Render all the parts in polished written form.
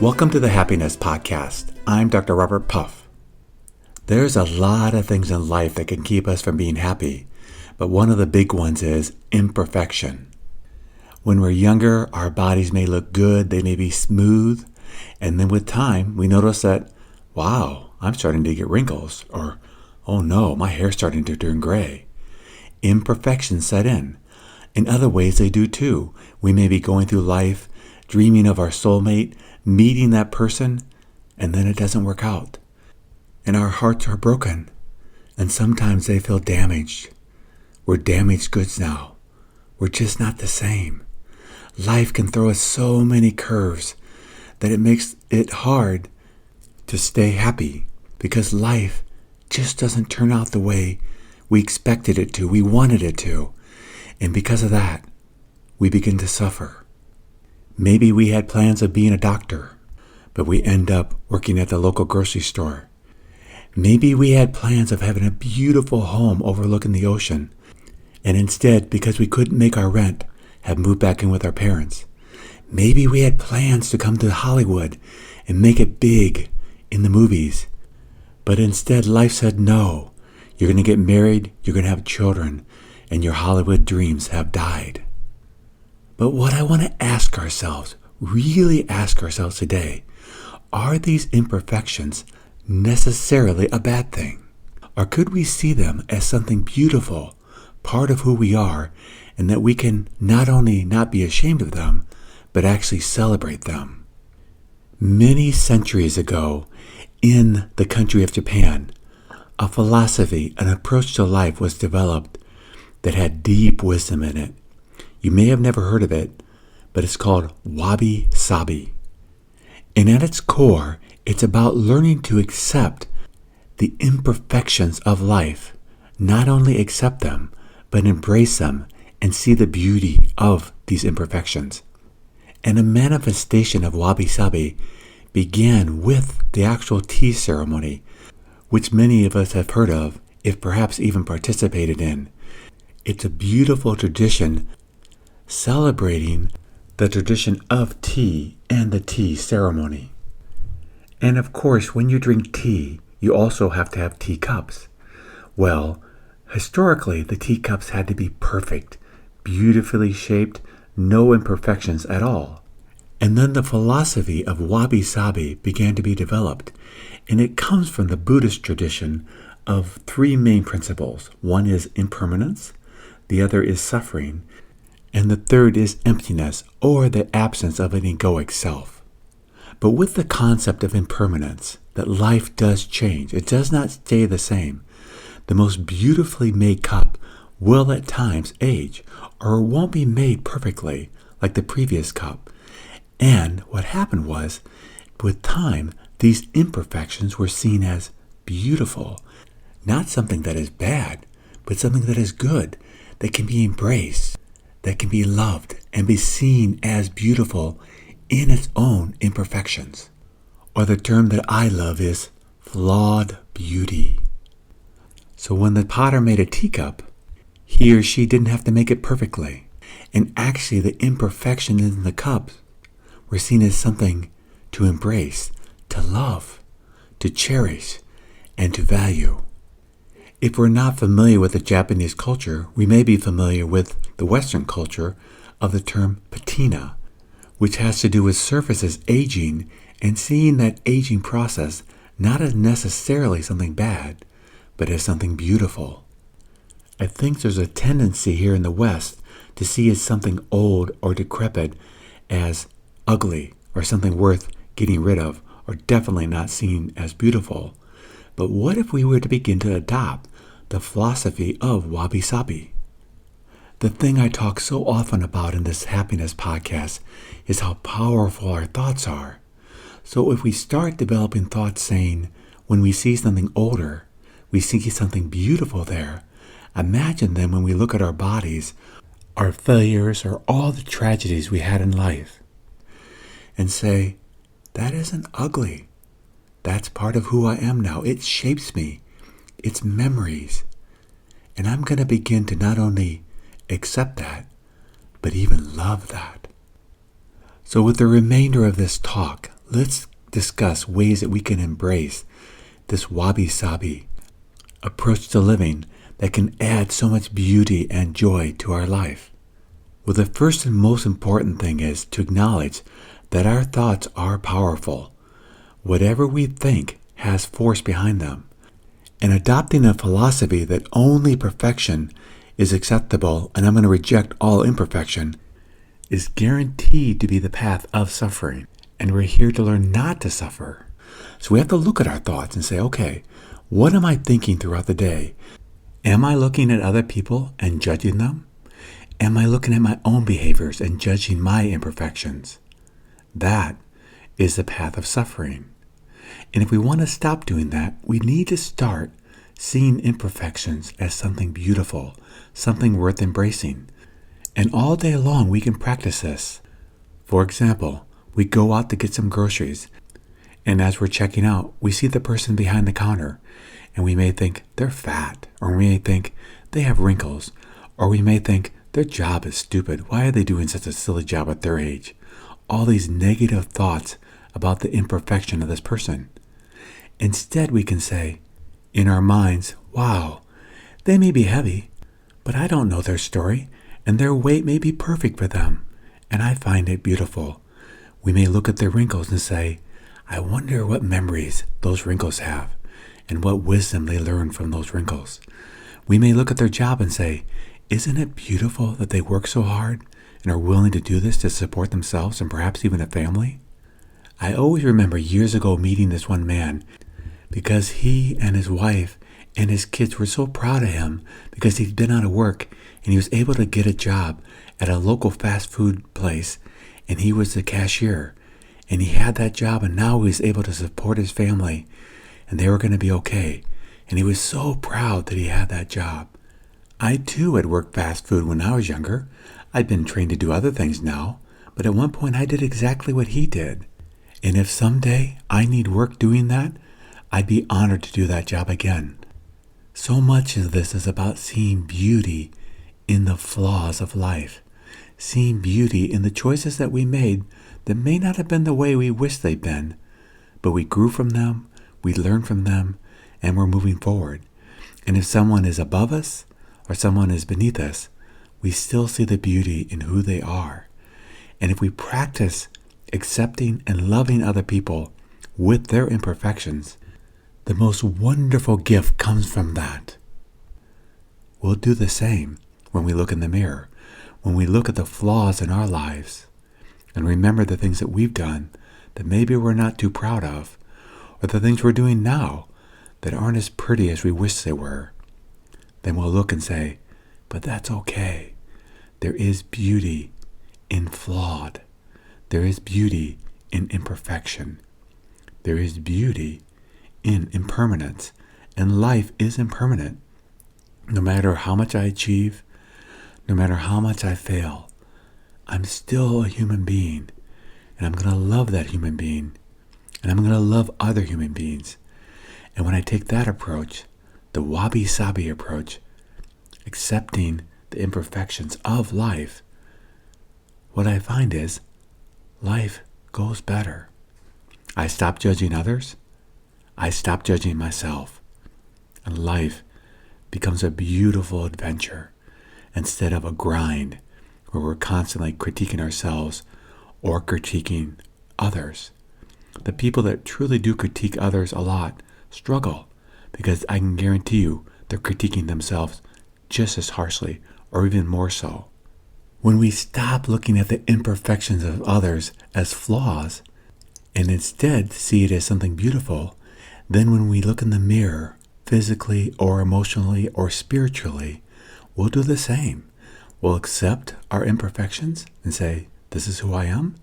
Welcome to the Happiness Podcast. I'm Dr. Robert Puff. There's a lot of things in life that can keep us from being happy, but one of the big ones is imperfection. When we're younger, our bodies may look good, they may be smooth, and then with time, we notice that, wow, I'm starting to get wrinkles, or, oh no, my hair's starting to turn gray. Imperfections set in. In other ways, they do too. We may be going through life, dreaming of our soulmate, meeting that person, and then it doesn't work out. And our hearts are broken, and sometimes they feel damaged. We're damaged goods now. We're just not the same. Life can throw us so many curves that it makes it hard to stay happy because life just doesn't turn out the way we expected it to, we wanted it to. And because of that, we begin to suffer. Maybe we had plans of being a doctor, but we end up working at the local grocery store. Maybe we had plans of having a beautiful home overlooking the ocean, and instead, because we couldn't make our rent, have moved back in with our parents. Maybe we had plans to come to Hollywood and make it big in the movies, but instead life said no. You're going to get married, you're going to have children, and your Hollywood dreams have died. But what I want to ask ourselves, really ask ourselves today, are these imperfections necessarily a bad thing? Or could we see them as something beautiful, part of who we are, and that we can not only not be ashamed of them, but actually celebrate them? Many centuries ago, in the country of Japan, a philosophy, an approach to life was developed that had deep wisdom in it. You may have never heard of it, but it's called Wabi-sabi. And at its core, it's about learning to accept the imperfections of life, not only accept them, but embrace them and see the beauty of these imperfections. And a manifestation of Wabi-sabi began with the actual tea ceremony, which many of us have heard of, if perhaps even participated in. It's a beautiful tradition celebrating the tradition of tea and the tea ceremony. And of course, when you drink tea, you also have to have teacups. Well, historically, the teacups had to be perfect, beautifully shaped, no imperfections at all. And then the philosophy of Wabi-sabi began to be developed, and it comes from the Buddhist tradition of three main principles. One is impermanence, the other is suffering, and the third is emptiness, or the absence of an egoic self. But with the concept of impermanence, that life does change, it does not stay the same. The most beautifully made cup will at times age, or won't be made perfectly like the previous cup. And what happened was, with time, these imperfections were seen as beautiful, not something that is bad, but something that is good, that can be embraced, that can be loved and be seen as beautiful in its own imperfections. Or the term that I love is flawed beauty. So when the potter made a teacup, he or she didn't have to make it perfectly. And actually the imperfections in the cups were seen as something to embrace, to love, to cherish, and to value. If we're not familiar with the Japanese culture, we may be familiar with the Western culture of the term patina, which has to do with surfaces aging and seeing that aging process not as necessarily something bad, but as something beautiful. I think there's a tendency here in the West to see as something old or decrepit as ugly or something worth getting rid of, or definitely not seen as beautiful. But what if we were to begin to adopt the philosophy of Wabi-sabi? The thing I talk so often about in this happiness podcast is how powerful our thoughts are. So if we start developing thoughts saying, when we see something older, we see something beautiful there, imagine then when we look at our bodies, our failures, or all the tragedies we had in life, and say, that isn't ugly. That's part of who I am now. It shapes me. It's memories. And I'm going to begin to not only accept that, but even love that. So with the remainder of this talk, let's discuss ways that we can embrace this wabi-sabi approach to living that can add so much beauty and joy to our life. Well, the first and most important thing is to acknowledge that our thoughts are powerful. Whatever we think has force behind them. And adopting a philosophy that only perfection is acceptable and I'm going to reject all imperfection is guaranteed to be the path of suffering. And we're here to learn not to suffer. So we have to look at our thoughts and say, okay, what am I thinking throughout the day? Am I looking at other people and judging them? Am I looking at my own behaviors and judging my imperfections? That is the path of suffering. And if we want to stop doing that, we need to start seeing imperfections as something beautiful, something worth embracing. And all day long we can practice this. For example, we go out to get some groceries, and as we're checking out, we see the person behind the counter, and we may think they're fat, or we may think they have wrinkles, or we may think their job is stupid. Why are they doing such a silly job at their age? All these negative thoughts about the imperfection of this person. Instead, we can say, in our minds, wow, they may be heavy, but I don't know their story, and their weight may be perfect for them, and I find it beautiful. We may look at their wrinkles and say, I wonder what memories those wrinkles have, and what wisdom they learn from those wrinkles. We may look at their job and say, isn't it beautiful that they work so hard and are willing to do this to support themselves and perhaps even a family? I always remember years ago meeting this one man because he and his wife and his kids were so proud of him because he'd been out of work and he was able to get a job at a local fast food place, and he was the cashier, and he had that job, and now he was able to support his family, and they were going to be okay. And he was so proud that he had that job. I too had worked fast food when I was younger. I'd been trained to do other things now, but at one point I did exactly what he did. And if someday I need work doing that, I'd be honored to do that job again. So much of this is about seeing beauty in the flaws of life, seeing beauty in the choices that we made that may not have been the way we wish they'd been, but we grew from them, we learned from them, and we're moving forward. And if someone is above us or someone is beneath us, we still see the beauty in who they are. And if we practice accepting and loving other people with their imperfections, the most wonderful gift comes from that. We'll do the same when we look in the mirror, when we look at the flaws in our lives, and remember the things that we've done that maybe we're not too proud of, or the things we're doing now that aren't as pretty as we wish they were. Then we'll look and say, but that's okay. There is beauty in flawed. There is beauty in imperfection. There is beauty in impermanence. And life is impermanent. No matter how much I achieve, no matter how much I fail, I'm still a human being. And I'm going to love that human being. And I'm going to love other human beings. And when I take that approach, the Wabi-sabi approach, accepting the imperfections of life, what I find is life goes better. I stop judging others. I stop judging myself. And life becomes a beautiful adventure instead of a grind where we're constantly critiquing ourselves or critiquing others. The people that truly do critique others a lot struggle because I can guarantee you they're critiquing themselves just as harshly or even more so. When we stop looking at the imperfections of others as flaws and instead see it as something beautiful, then when we look in the mirror, physically or emotionally or spiritually, we'll do the same. We'll accept our imperfections and say, this is who I am.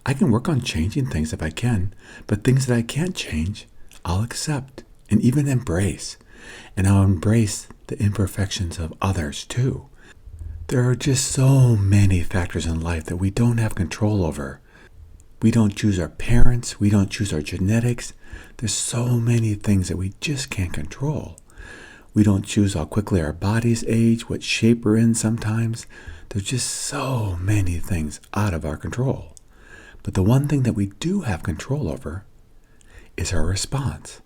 I can work on changing things if I can, but things that I can't change, I'll accept and even embrace. And I'll embrace the imperfections of others too. There are just so many factors in life that we don't have control over. We don't choose our parents. We don't choose our genetics. There's so many things that we just can't control. We don't choose how quickly our bodies age, what shape we're in sometimes. There's just so many things out of our control. But the one thing that we do have control over is our response.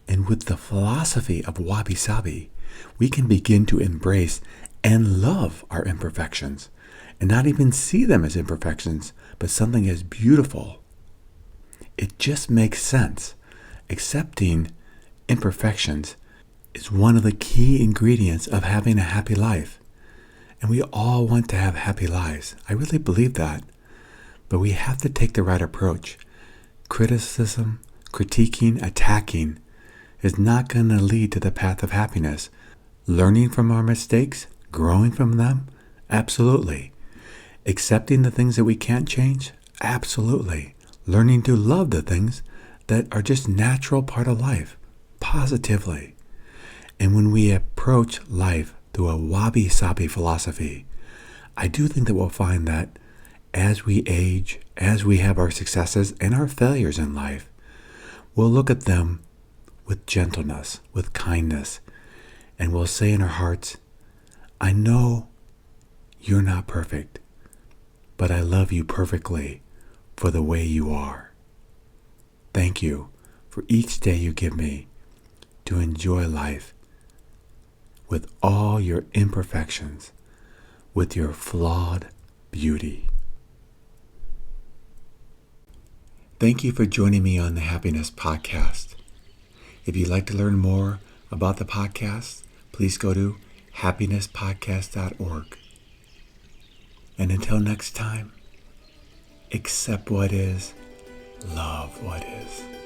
And with the philosophy of Wabi-sabi, we can begin to embrace and love our imperfections and not even see them as imperfections, but something as beautiful. It just makes sense. Accepting imperfections is one of the key ingredients of having a happy life. And we all want to have happy lives. I really believe that. But we have to take the right approach. Criticism, critiquing, attacking is not going to lead to the path of happiness. Learning from our mistakes, growing from them, absolutely. Accepting the things that we can't change, absolutely. Learning to love the things that are just natural part of life, positively. And when we approach life through a Wabi-sabi philosophy, I do think that we'll find that as we age, as we have our successes and our failures in life, we'll look at them with gentleness, with kindness, and we'll say in our hearts, I know you're not perfect, but I love you perfectly for the way you are. Thank you for each day you give me to enjoy life with all your imperfections, with your flawed beauty. Thank you for joining me on the Happiness Podcast. If you'd like to learn more about the podcast, please go to happinesspodcast.org. And until next time, accept what is, love what is.